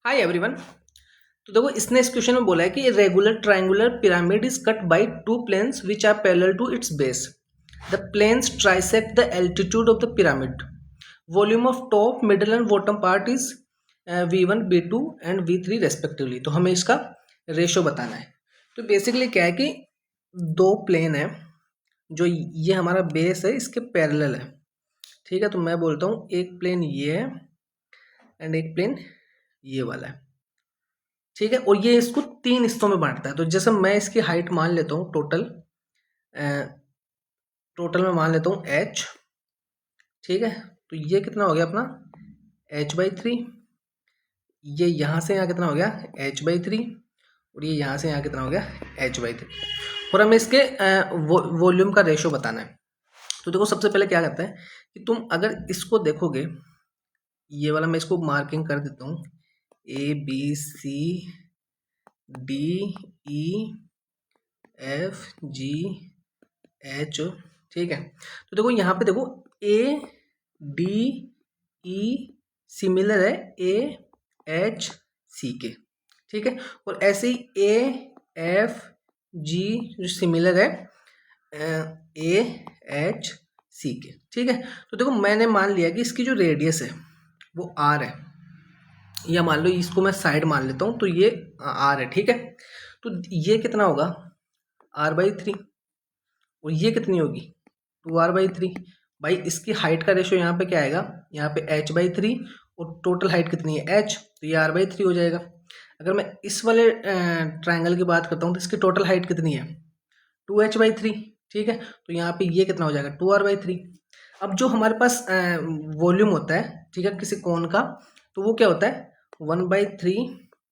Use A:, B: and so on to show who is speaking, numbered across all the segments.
A: Hi everyone. तो देखो इसने इस क्वेश्चन में बोला है कि regular triangular pyramid is cut by two planes which are parallel to its base. The planes trisect the altitude of the pyramid. Volume of top middle and bottom part is V1 V2 and V3 respectively. तो हमें इसका ratio बताना है। तो basically क्या है कि दो प्लेन है, जो ये हमारा बेस है इसके पैरेलल है। ठीक है, तो मैं बोलता हूँ एक प्लेन ये है एंड एक प्लेन ये वाला है। ठीक है, और ये इसको तीन हिस्सों में बांटता है। तो जैसे मैं इसकी हाइट मान लेता हूँ टोटल में मान लेता हूँ h। ठीक है, तो ये कितना हो गया अपना h/3। ये यहाँ से यहाँ कितना हो गया h/3 और ये यहाँ से यहाँ कितना हो गया h/3। और हमें इसके वॉल्यूम का रेशो बताना है। तो देखो सबसे पहले क्या करते हैं कि तुम अगर इसको देखोगे, ये वाला मैं इसको मार्किंग कर देता हूँ ABCDEFGH। ठीक है, तो देखो यहाँ पे देखो ADE सिमिलर है AHC के। ठीक है, और ऐसे ही AFG जो सिमिलर है AHC के। ठीक है, तो देखो मैंने मान लिया कि इसकी जो रेडियस है वो R है, या मान लो इसको मैं साइड मान लेता हूँ तो ये R है। ठीक है, तो ये कितना होगा R/3 और ये कितनी होगी 2R/3। भाई इसकी हाइट का रेशो यहाँ पे क्या आएगा, यहाँ पे h/3 और टोटल हाइट कितनी है h, तो ये R/3 हो जाएगा। अगर मैं इस वाले ट्रायंगल की बात करता हूँ तो इसकी टोटल हाइट कितनी है 2h/3। ठीक है, तो यहाँ पे ये कितना हो जाएगा 2R/3। अब जो हमारे पास वॉल्यूम होता है, ठीक है, किसी कोन का, तो वो क्या होता है 1/3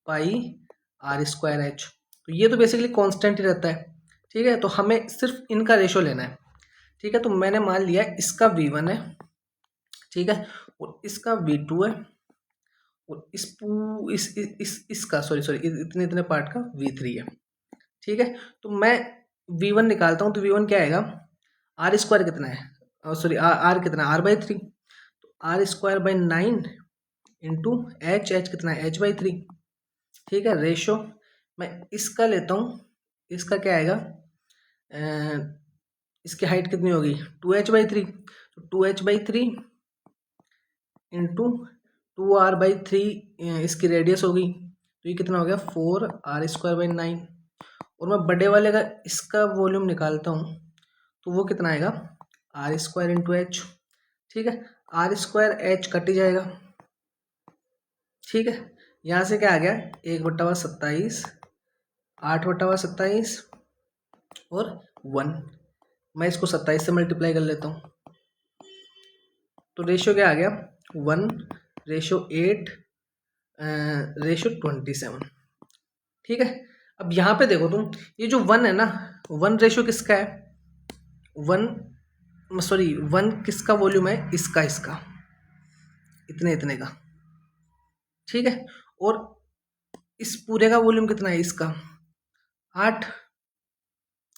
A: पाई R²H। तो ये तो बेसिकली कांस्टेंट ही रहता है। ठीक है, तो हमें सिर्फ इनका रेशो लेना है। ठीक है, तो मैंने मान लिया इसका V1 है, ठीक है, और इसका V2 है, और इसका सॉरी इतने इतने पार्ट का V3 है। ठीक है, तो मैं V1 निकालता हूँ तो V1 क्या आएगा R² कितना है, सॉरी R कितना है R/3, तो R²/9 इंटू H कितना है H/3। ठीक है, रेशो मैं इसका लेता हूँ, इसका क्या आएगा इसकी हाइट कितनी होगी 2h/3, तो 2h/3 इंटू 2r/3 इसकी रेडियस होगी, तो ये कितना हो गया 4r²/9। और मैं बड़े वाले का इसका वॉल्यूम निकालता हूँ तो वो कितना आएगा R² इंटू एच। ठीक है, R²H कट ही जाएगा। ठीक है, यहाँ से क्या आ गया 1/27, 8/27 और 1। मैं इसको 27 से मल्टीप्लाई कर लेता हूँ, तो रेशियो क्या आ गया 1/8 /27। ठीक है, अब यहाँ पे देखो तुम, ये जो 1 है ना, 1 रेशियो किसका है 1 किसका वॉल्यूम है इसका इतने इतने का। ठीक है, और इस पूरे का वॉल्यूम कितना है इसका 8।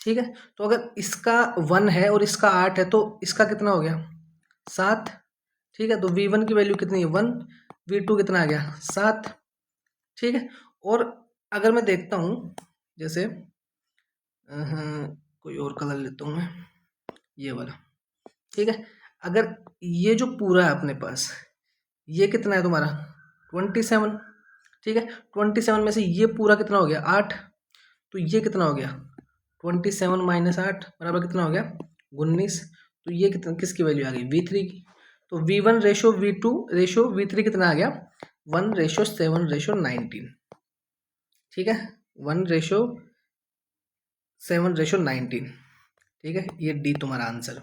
A: ठीक है, तो अगर इसका 1 है और इसका 8 है तो इसका कितना हो गया 7। ठीक है, तो V1 की वैल्यू कितनी है 1, V2 कितना आ गया 7। ठीक है, और अगर मैं देखता हूँ जैसे कोई और कलर लेता हूँ मैं, ये वाला। ठीक है, अगर ये जो पूरा है अपने पास, ये कितना है तुम्हारा 27। ठीक है, 27 में से ये पूरा कितना हो गया 8, तो ये कितना हो गया 27 - 8 बराबर कितना हो गया 19। तो ये कितना किसकी वैल्यू आ गई V3 की। तो V1 ratio V2 ratio V3 कितना आ गया 1/7/19। ठीक है, 1/7/19। ठीक है, ये डी तुम्हारा आंसर।